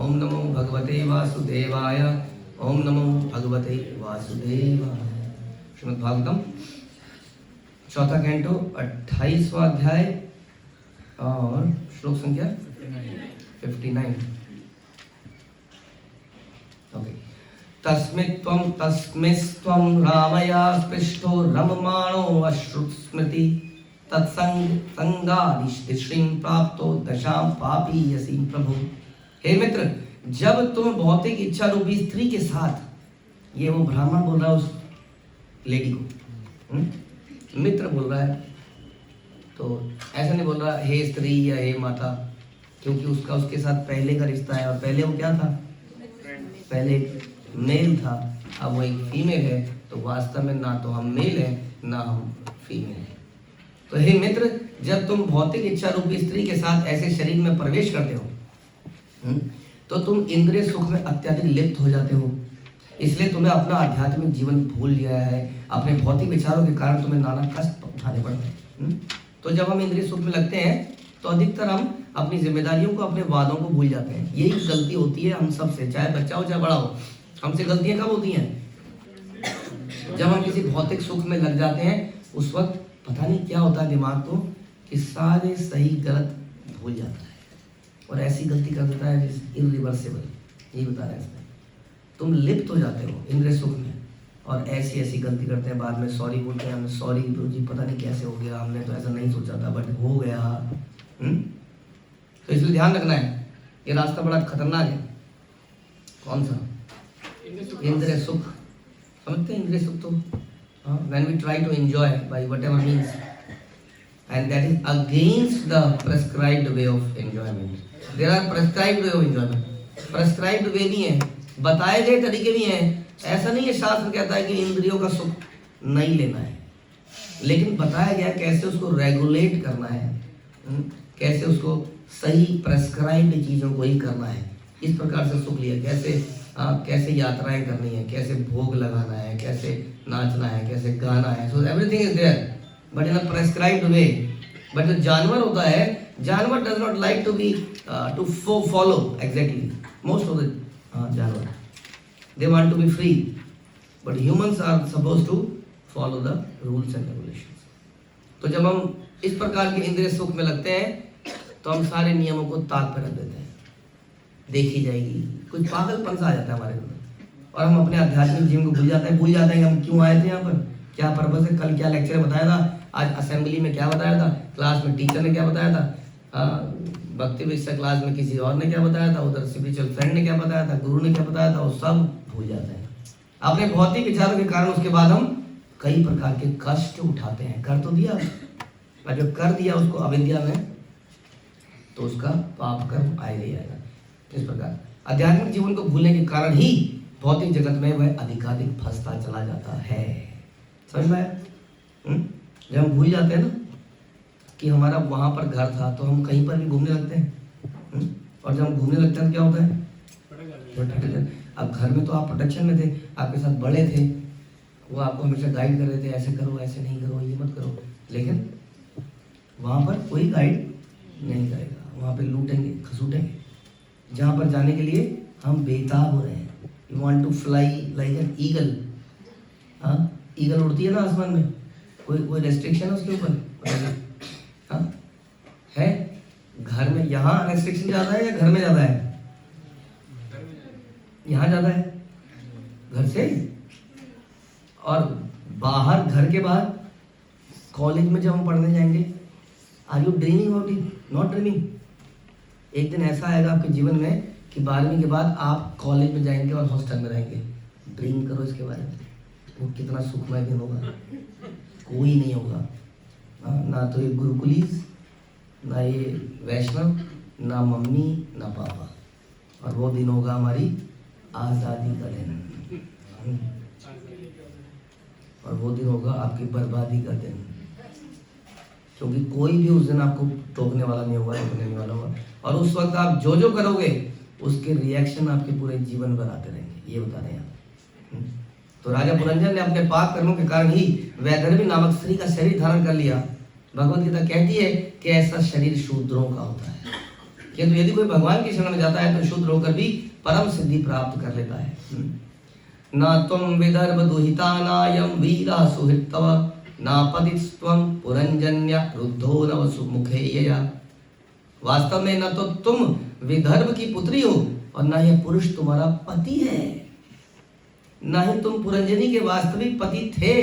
ओम नमो भगवते वासुदेवाय। ओम नमो भगवते वासुदेवाय। श्रीमद् भागवतम चौथा कैंटो 28वां अध्याय और श्लोक संख्या 59। ओके। तस्मिस्त्वं रामया स्पृष्टो रममाणो अश्रुस्मृति तत्संगादिश्रीं प्राप्तो दशां पापीयसीं प्रभु। हे मित्र, जब तुम भौतिक इच्छा रूपी स्त्री के साथ, ये वो ब्राह्मण बोल रहा है उस लेडी को, मित्र बोल रहा है, तो ऐसा नहीं बोल रहा हे स्त्री या हे माता, क्योंकि उसका उसके साथ पहले का रिश्ता है और पहले वो क्या था, पहले मेल था, अब वो एक फीमेल है, तो वास्तव में ना तो हम मेल हैं ना हम फीमेल हैं। तो हे मित्र, जब तुम भौतिक इच्छा रूपी स्त्री के साथ ऐसे शरीर में प्रवेश करते हो तो तुम इंद्रिय सुख में अत्यधिक लिप्त हो जाते हो, इसलिए तुम्हें अपना आध्यात्मिक जीवन भूल लिया है। अपने भौतिक विचारों के कारण तुम्हें नाना कष्ट उठाने पड़ते हैं। तो जब हम इंद्रिय सुख में लगते हैं तो अधिकतर हम अपनी जिम्मेदारियों को, अपने वादों को भूल जाते हैं। यही गलती होती है हम सबसे, चाहे बच्चा हो चाहे बड़ा हो। हमसे गलतियां कब होती हैं? जब हम किसी भौतिक सुख में लग जाते हैं, उस वक्त पता नहीं क्या होता है दिमाग को कि सारे सही गलत भूल जाता है और ऐसी गलती कर देता है इरिवर्सिबल। यही बता रहे हैं इसमें, तुम लिप्त हो जाते हो इंद्रिय सुख में और ऐसी ऐसी गलती करते हैं, बाद में सॉरी बोलते हैं, हमने सॉरी गुरु जी पता नहीं कैसे हो गया, हमने तो ऐसा नहीं सोचा था बट हो गया। तो इसलिए ध्यान रखना है, ये रास्ता बड़ा खतरनाक है। कौन सा? इंद्रिय सुख। समझते हैं इंद्रिय सुख? तो when we try to enjoy by whatever means, and that is against the prescribed way of enjoyment. There are prescribed way of enjoyment. prescribed way भी है, बताए गए तरीके भी हैं। ऐसा नहीं है शास्त्र कहता है कि इंद्रियों का सुख नहीं लेना है, लेकिन बताया गया कैसे उसको रेगुलेट करना है, कैसे उसको सही प्रेस्क्राइब्ड चीज़ों को ही करना है। इस प्रकार से सुख लिया, कैसे यात्राएं करनी है, कैसे भोग लगाना है, कैसे नाचना है, कैसे गाना है। So everything is there but in a prescribed way. But जो जानवर होता है, जानवर does not like to be to follow exactly. Most of the जानवर they want to be free, but humans are suppose to follow the rules and regulations. तो जब हम इस प्रकार के इंद्रिय सुख में लगते हैं तो हम सारे नियमों को ताक पर रख देते हैं। देखी जाएगी, कुछ पागलपन सा आ जाता है हमारे अंदर और हम अपने आध्यात्मिक जीवन को भूल जाते हैं कि हम क्यों आए थे यहाँ पर, क्या पर्पस है, कल क्या लेक्चर बताया था, आज असेंबली में क्या बताया था, क्लास में टीचर ने क्या बताया था, भक्ति विषय क्लास में किसी और ने क्या बताया था, उधर स्पिरिचुअल फ्रेंड ने क्या बताया था, गुरु ने क्या बताया था, वो सब भूल जाते हैं अपने भौतिक विचारों के कारण। उसके बाद हम कई प्रकार के कष्ट उठाते हैं। कर तो दिया, और जो कर दिया उसको अविद्या में, तो उसका पाप कर्म आएगा ही आएगा। इस प्रकार आध्यात्मिक जीवन को भूलने के कारण ही भौतिक जगत में वह अधिकाधिक फंसता चला जाता है। समझ में आया? जब हम भूल जाते हैं ना कि हमारा वहाँ पर घर था, तो हम कहीं पर भी घूमने लगते हैं। और जब हम घूमने लगते हैं तो क्या होता है? अब घर में तो आप प्रोटेक्शन में थे, आपके साथ बड़े थे, वो आपको हमेशा गाइड कर रहे थे, ऐसे करो, ऐसे नहीं करो, ये मत करो। लेकिन वहाँ पर कोई गाइड नहीं करेगा, वहाँ पे लूटेंगे, खसूटेंगे। जहाँ पर जाने के लिए हम बेताब हो रहे हैं। You want to fly like an eagle. हाँ, ईगल उड़ती है ना आसमान में, कोई रेस्ट्रिक्शन है उसके ऊपर? हाँ है? घर में यहाँ रेस्ट्रिक्शन ज़्यादा है या घर में ज़्यादा है? यहाँ ज़्यादा है घर से। और बाहर, घर के बाहर कॉलेज में जब हम पढ़ने जाएंगे, are you dreaming about it? Not dreaming. एक दिन ऐसा आएगा आपके जीवन में कि 12वीं के बाद आप कॉलेज में जाएंगे और हॉस्टल में रहेंगे। ड्रीम करो इसके बारे में, वो कितना सुखमय दिन होगा। कोई नहीं होगा, ना तो ये गुरुकुलीज, ना ये वैष्णव, ना मम्मी, ना पापा। और वो दिन होगा हमारी आज़ादी का दिन, और वो दिन होगा आपकी बर्बादी का दिन, क्योंकि कोई भी उस दिन आपको टोकने वाला नहीं होगा, रोकने वाला होगा। और उस वक्त आप जो जो करोगे उसके रिएक्शन आपके पूरे जीवन भर आते रहेंगे। ये बता रहे हैं आप। तो राजा पुरंजन ने अपने पाप कर्मों के कारण ही वैदर्भी नामक स्त्री का शरीर धारण कर लिया। भगवत गीता कहती है कि ऐसा शरीर शूद्रों का होता है। किंतु यदि कोई भगवान की शरण में जाता है तो शुद्ध होकर भी परम सिद्धि प्राप्त कर लेता है। ना तुम विदर्भ दुहिता नायम वीरा सुहितव ना पतिस्त्वम पुरंजन्य रुद्धो नव सुमुखे यया। वास्तव में न तो तुम विदर्भ की पुत्री हो और न यह पुरुष तुम्हारा पति है, न ही तुम पुरंजनी के वास्तविक पति थे।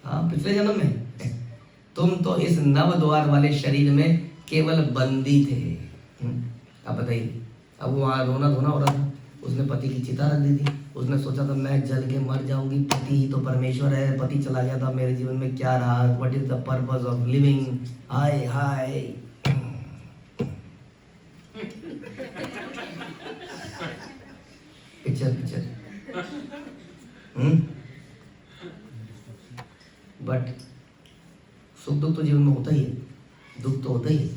हाँ, पिछले जन्म में तुम तो इस नव द्वार वाले शरीर में केवल बंदी थे। अब बताइए, अब वो वहाँ रोना धोना हो रहा था, उसने पति की चिता रख दी थी, उसने सोचा था मैं जल के मर जाऊंगी, पति ही तो परमेश्वर है, पति चला गया था, मेरे जीवन में क्या रहा, what is the purpose of living. Hi hi, picture but सुख दुख तो जीवन में होता ही है, दुख तो होता ही है,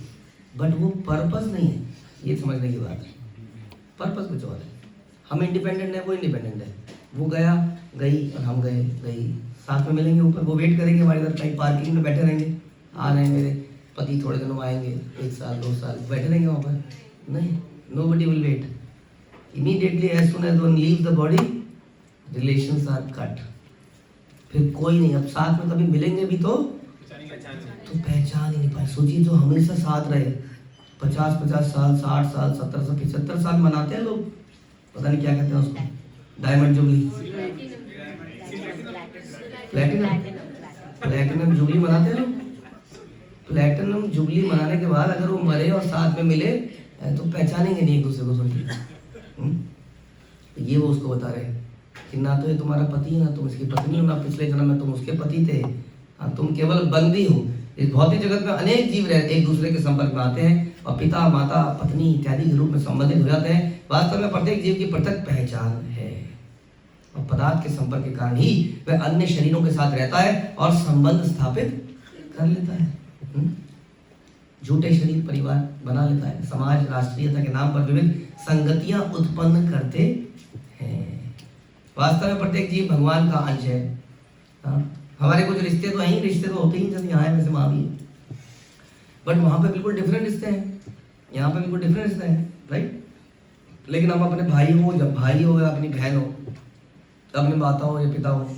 बट वो पर्पस नहीं है, ये समझने की बात है। पर्पस कुछ और है। हम इंडिपेंडेंट है, वो इंडिपेंडेंट है, वो गया गई और हम गए गई, साथ में मिलेंगे ऊपर, वो वेट करेंगे हमारे इधर कहीं पार्किंग में बैठे रहेंगे, आ रहे हैं मेरे पति थोड़े दिनों में आएंगे, 1 साल 2 साल बैठे रहेंगे वहाँ पर, नहीं, nobody will wait. Immediately as soon as one leaves the body, relations are cut. फिर कोई नहीं, अब साथ में कभी मिलेंगे भी तो पहचान ही नहीं पाए। सोचिए जो हमेशा साथ रहे 50-50 साल, 60 साल, 70 साल, 75 साल मनाते हैं लोग, पता नहीं क्या कहते हैं उसको, डायमंड जुबली, प्लेटिनम जुबली मनाते हैं लोग। प्लेटिनम जुबली मनाने के बाद अगर वो मरे और साथ में मिले तो पहचानेंगे नहीं एक दूसरे को। सोचिए, ये वो उसको बता रहे कि ना तो ये तुम्हारा पति है, ना तुम इसकी पत्नी हो, ना पिछले जन्म में तुम उसके पति थे, तुम केवल बंदी हो। इस भौतिक जगत में अनेक जीव रहते एक दूसरे के संपर्क में आते हैं और पिता माता पत्नी इत्यादि के रूप में संबंधित हो जाते हैं। वास्तव में प्रत्येक जीव की पृथक पहचान है और पदार्थ के संपर्क के कारण ही वह अन्य शरीरों के साथ रहता है और संबंध स्थापित कर लेता है। झूठे शरीर परिवार बना लेता है, समाज राष्ट्रीयता के नाम पर विविध संगतियां उत्पन्न करते हैं। वास्तव में प्रत्येक जीव भगवान का अंश है। हमारे कुछ रिश्ते तो हैं, रिश्ते तो होते ही जैसे यहाँ है वैसे वहाँ भी है, बट वहाँ पे बिल्कुल डिफरेंट रिश्ते हैं, यहाँ पे बिल्कुल डिफरेंट रिश्ते हैं, राइट। लेकिन हम अपने भाई हो, जब भाई हो या अपनी बहन हो, अपने माता हो या पिता हो,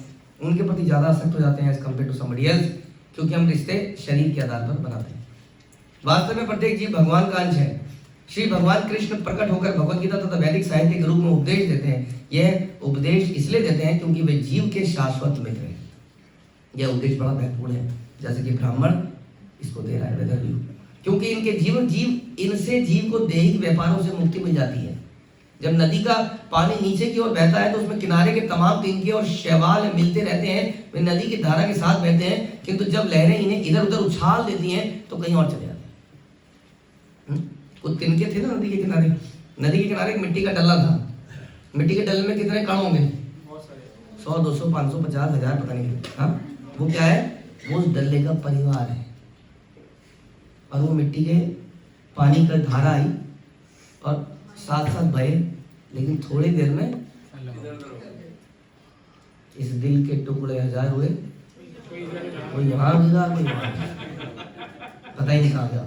उनके प्रति ज़्यादा आसक्त हो जाते हैं as compared to somebody else, क्योंकि हम रिश्ते शरीर के आधार पर बनाते हैं। वास्तव में प्रत्येक जीव भगवान का अंश है। श्री भगवान कृष्ण प्रकट होकर भगवद गीता तथा वैदिक साहित्य के रूप में उपदेश देते हैं। यह उपदेश इसलिए देते हैं क्योंकि वे जीव के शाश्वत मित्र हैं। यह उपदेश बड़ा महत्वपूर्ण है, जैसे कि ब्राह्मण इसको दे रहा है वेदर व्यू, क्योंकि इनके इनसे जीव को दैहिक व्यापारों से मुक्ति मिल जाती है। जब नदी का पानी नीचे की ओर बहता है तो उसमें किनारे के तमाम तिनके और शैवाल मिलते रहते हैं, वे नदी की धारा के साथ बहते हैं, किंतु जब लहरें इन्हें इधर उधर उछाल देती हैं तो कहीं और चले जाते हैं। कुछ तिनके थे ना नदी के किनारे, नदी के किनारे एक मिट्टी का डल्ला था, मिट्टी के डल्ले में कितने कण होंगे? 100, 200, 500, 50, 1000 पता नहीं। हाँ, वो क्या है? वो उस डल्ले का परिवार है। और वो मिट्टी के पानी का धारा आई और साथ साथ बहे, लेकिन थोड़ी देर में इस दिल के टुकड़े 1000 हुए, कोई यहाँ गिरा, कोई वहाँ, पता ही नहीं कहाँ गया।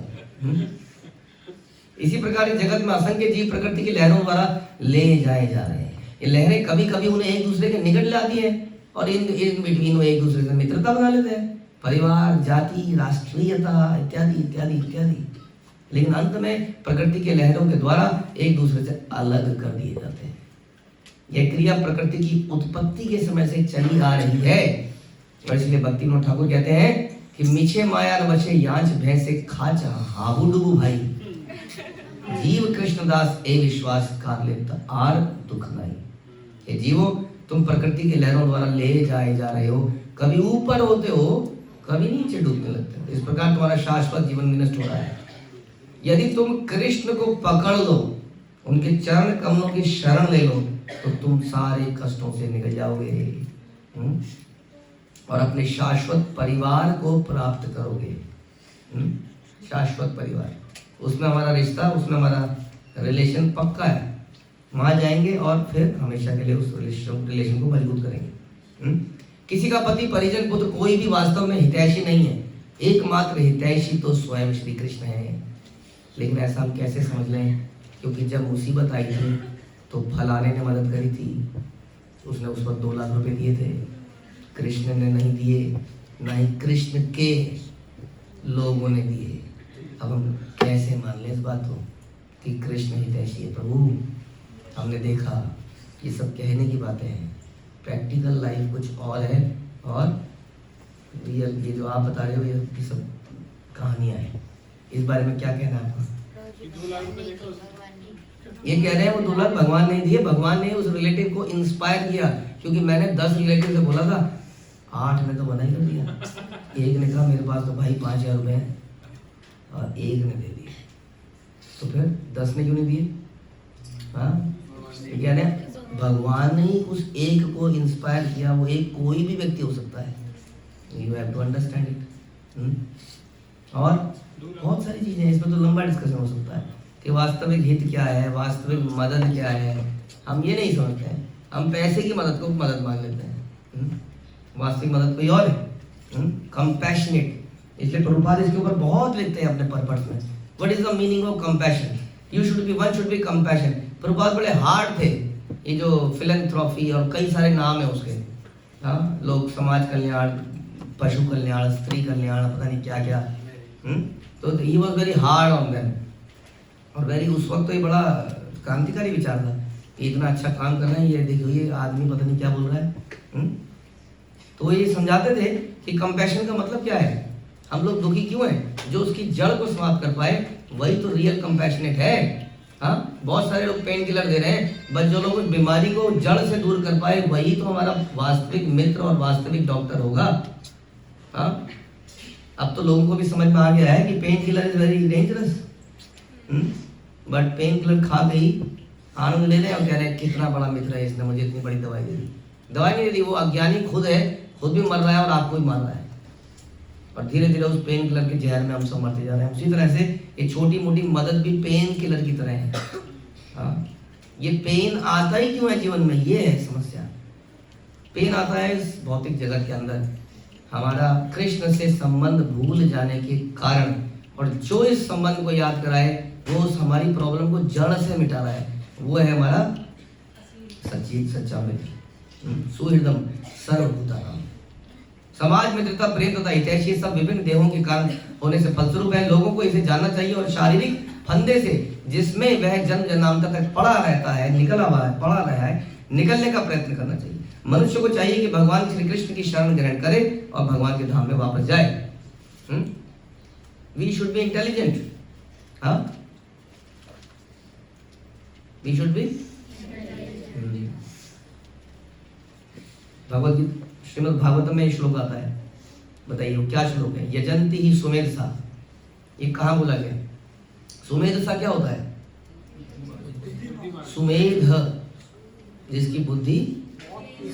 इसी प्रकार इस जगत में असंख्य जीव प्रकृति की लहरों द्वारा ले जाए जा रहे हैं। ये लहरें कभी कभी उन्हें एक दूसरे के निकट लाती है और इन बिटवीन वो एक दूसरे से मित्रता बना लेते हैं, परिवार, जाति, राष्ट्रीयता इत्यादि इत्यादि इत्यादि। लेकिन अंत में प्रकृति के लहरों के द्वारा एक दूसरे से अलग कर दिए जाते हैं। यह क्रिया प्रकृति की उत्पत्ति के समय से चली आ रही है और इसलिए भक्ति विनोद ठाकुर कहते हैं कि मीछे माया न बचे यांच भैंसे खाच हाबू डुबू भाई, जीव कृष्णदास ए विश्वास कर लेता आर दुख नहीं। ये जीवो, तुम प्रकृति के लहरों द्वारा ले जाए जा रहे हो, कभी ऊपर होते हो, कभी नीचे डूबने लगते हो। इस प्रकार तुम्हारा शाश्वत जीवन विनष्ट हो रहा है। यदि तुम कृष्ण को पकड़ लो, उनके चरण कमलों की शरण ले लो, तो तुम सारे कष्टों से निकल जाओगे और अपने शाश्वत परिवार को प्राप्त करोगे। शाश्वत परिवार, उसमें हमारा रिश्ता, उसमें हमारा रिलेशन पक्का है। वहां जाएंगे और फिर हमेशा के लिए उस रिलेशन को मजबूत करेंगे। किसी का पति, परिजन, पुत्र कोई भी वास्तव में हितैषी नहीं है। एकमात्र हितैषी तो स्वयं श्री कृष्ण है। लेकिन ऐसा हम कैसे समझ लें? क्योंकि जब मुसीबत आई थी तो फलाने ने मदद करी थी, उसने उस वक्त 2 लाख रुपए दिए थे, कृष्ण ने नहीं दिए, ना ही कृष्ण के लोगों ने दिए। अब हम कैसे मान लें इस बात को कि कृष्ण हितैषी है प्रभु? हमने देखा ये सब कहने की बातें हैं, प्रैक्टिकल लाइफ कुछ और है और रियल ये जो आप बता रहे हो ये सब कहानियाँ हैं। इस बारे में क्या कहना है आपका? ये कह रहे हैं वो 2 लाख भगवान ने दिए, भगवान ने उस रिलेटिव को इंस्पायर किया, क्योंकि मैंने 10 रिलेटिव से बोला था, 8 ने तो मना ही कर दिया। एक ने कहा मेरे पास तो भाई 5000 रुपये हैं और एक ने दे दिए, तो फिर 10 ने क्यों नहीं दिए? हाँ, ये कह रहे हैं भगवान ने ही उस एक को इंस्पायर किया। वो एक कोई भी व्यक्ति हो सकता है, you have to understand it. और बहुत सारी चीज़ें हैं, इसमें तो लंबा डिस्कशन हो सकता है कि वास्तविक हित क्या है, वास्तविक मदद क्या है। हम ये नहीं समझते हैं, हम पैसे की मदद को मदद मान लेते हैं। वास्तविक मदद कोई और है, कंपैशनेट। इसलिए प्रभुपाद इसके ऊपर बहुत लिखते हैं अपने पर्पस में। What is the meaning of compassion? One should be compassion. Prabhupada बड़े हार्ड थे। ये जो फिलैंथ्रोपी और कई सारे नाम है उसके, हाँ, लोग समाज कल्याण, पशु कल्याण, स्त्री कल्याण, पता नहीं क्या क्या। तो he was very hard on them और वेरी, उस वक्त तो ये बड़ा क्रांतिकारी विचार था कि इतना अच्छा काम कर रहे हैं, ये देखिए ये आदमी पता नहीं क्या बोल रहा है। तो ये समझाते थे कि कंपैशन का मतलब क्या है, हम लोग दुखी क्यों हैं, जो उसकी जड़ को समाप्त कर पाए वही तो रियल कंपैशनेट है। हाँ, बहुत सारे लोग पेन किलर दे रहे हैं, बस जो लोग उस बीमारी को जड़ से दूर कर पाए वही तो हमारा वास्तविक मित्र और वास्तविक डॉक्टर होगा। हाँ, अब तो लोगों को भी समझ में आ गया है कि pain killer is very dangerous, but pain killer खा के ही आनंद ले रहे हैं और कह रहे हैं कितना बड़ा मित्र है, इसने मुझे इतनी बड़ी दवाई दे दी। दवाई नहीं दे दी, वो अज्ञानी खुद है, खुद भी मर रहा है और आपको भी मार रहा है, और धीरे धीरे उस पेन किलर के जहर में हम सब मरते जा रहे हैं। उसी तरह से ये छोटी मोटी मदद भी पेन किलर की तरह है। हाँ, ये पेन आता ही क्यों है जीवन में, ये है समस्या। पेन आता है इस भौतिक जगत के अंदर हमारा कृष्ण से संबंध भूल जाने के कारण, और जो इस संबंध को याद कराए वो उस हमारी प्रॉब्लम को जड़ से मिटा रहा है, वो है हमारा सच्चा मित्र, सुहृदम सर्वभूतानां। समाज मित्रता, प्रेम तथा हितैषी सब विभिन्न देहों के कारण होने से फलस्वरूप है। लोगों को इसे जानना चाहिए और शारीरिक फंदे से जिसमें वह जन्म जन्मांतर तक पड़ा रहता है, पड़ा रहा है, निकलने का प्रयत्न करना चाहिए। मनुष्य को चाहिए कि भगवान श्री कृष्ण की शरण ग्रहण करे और भगवान के धाम में वापस जाए। वी शुड बी इंटेलिजेंट, हाँ, वी शुड बी। भगवत श्रीमद् भागवतम में श्लोक आता है, बताइए क्या श्लोक है? यजंती ही सुमेधसा, ये कहाँ बोला गया? सुमेधसा क्या होता है? सुमेध, जिसकी बुद्धि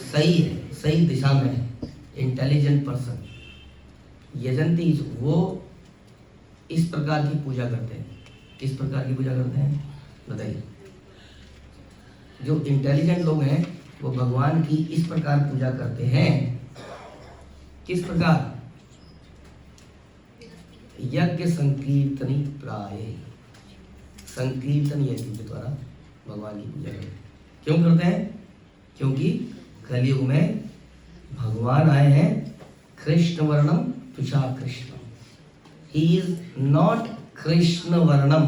सही है, सही दिशा में है, इंटेलिजेंट पर्सन। यजंती, वो इस प्रकार की पूजा करते हैं। किस प्रकार की पूजा करते हैं बताइए? जो इंटेलिजेंट लोग हैं वो भगवान की इस प्रकार पूजा करते हैं। किस प्रकार? यज्ञ संकीर्तनी प्राय, संकीर्तन यज्ञ के द्वारा भगवान की पूजा करते हैं। क्यों करते हैं? क्योंकि कलयुग में भगवान आए हैं कृष्ण वर्णम तुषार Krishna. He is not Krishna वर्णम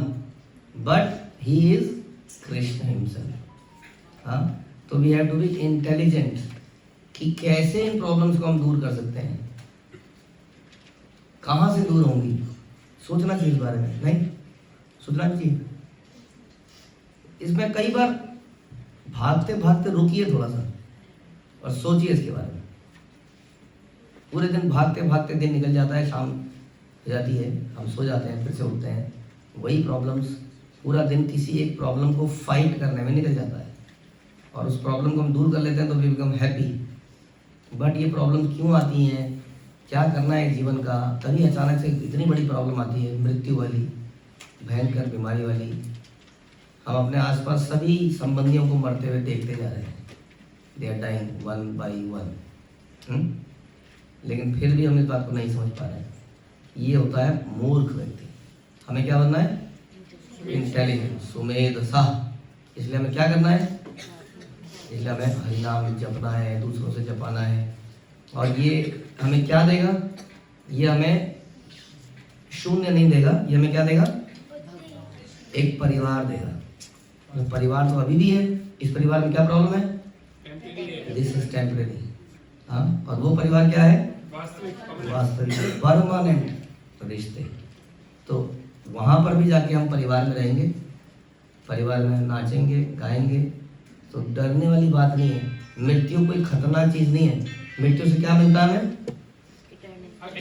but he is Krishna himself. हाँ, तो we have to be intelligent कि कैसे इन प्रॉब्लम्स को हम दूर कर सकते हैं, कहाँ से दूर होंगी, सोचना चाहिए इस बारे में। नहीं सोचना चाहिए। इसमें कई बार भागते भागते रुकिए थोड़ा सा और सोचिए इसके बारे में। पूरे दिन भागते भागते दिन निकल जाता है, शाम हो जाती है, हम सो जाते हैं, फिर से उठते हैं, वही प्रॉब्लम्स, पूरा दिन किसी एक प्रॉब्लम को फाइट करने में निकल जाता है और उस प्रॉब्लम को हम दूर कर लेते हैं तो वी बिकम हैप्पी। बट ये प्रॉब्लम क्यों आती हैं, क्या करना है जीवन का, तभी अचानक से इतनी बड़ी प्रॉब्लम आती है, मृत्यु वाली, भयंकर बीमारी वाली। हम अपने आसपास सभी संबंधियों को मरते हुए देखते जा रहे हैं, they are dying one by one, लेकिन फिर भी हम इस बात को नहीं समझ पा रहे हैं। ये होता है मूर्ख व्यक्ति। हमें क्या बनना है? इंटेलिजेंस, सुमेधसा। इसलिए हमें क्या करना है? इसलिए हमें हरिनाम जपना है, दूसरों से जपाना है। और ये हमें क्या देगा? ये हमें शून्य नहीं देगा, ये हमें क्या देगा? एक परिवार देगा। तो परिवार तो अभी भी है, इस परिवार में क्या प्रॉब्लम है? This is temporary. हाँ, और वो परिवार क्या है? वास्तविक परमानेंट रिश्ते। तो वहाँ पर भी जाके हम परिवार में रहेंगे, परिवार में नाचेंगे गाएंगे, तो डरने वाली बात नहीं है। मृत्यु कोई खतरनाक चीज़ नहीं है। मृत्यु से क्या मिलता है हमें?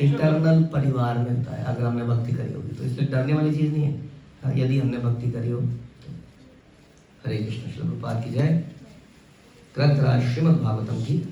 इटर्नल परिवार मिलता है, अगर हमने भक्ति करी होगी तो। इसलिए डरने वाली चीज़ नहीं है यदि हमने भक्ति करी हो तो। हरे कृष्ण। श्री प्रभुपाद की जय। ग्रंथराज श्रीमद् भागवतम की जय।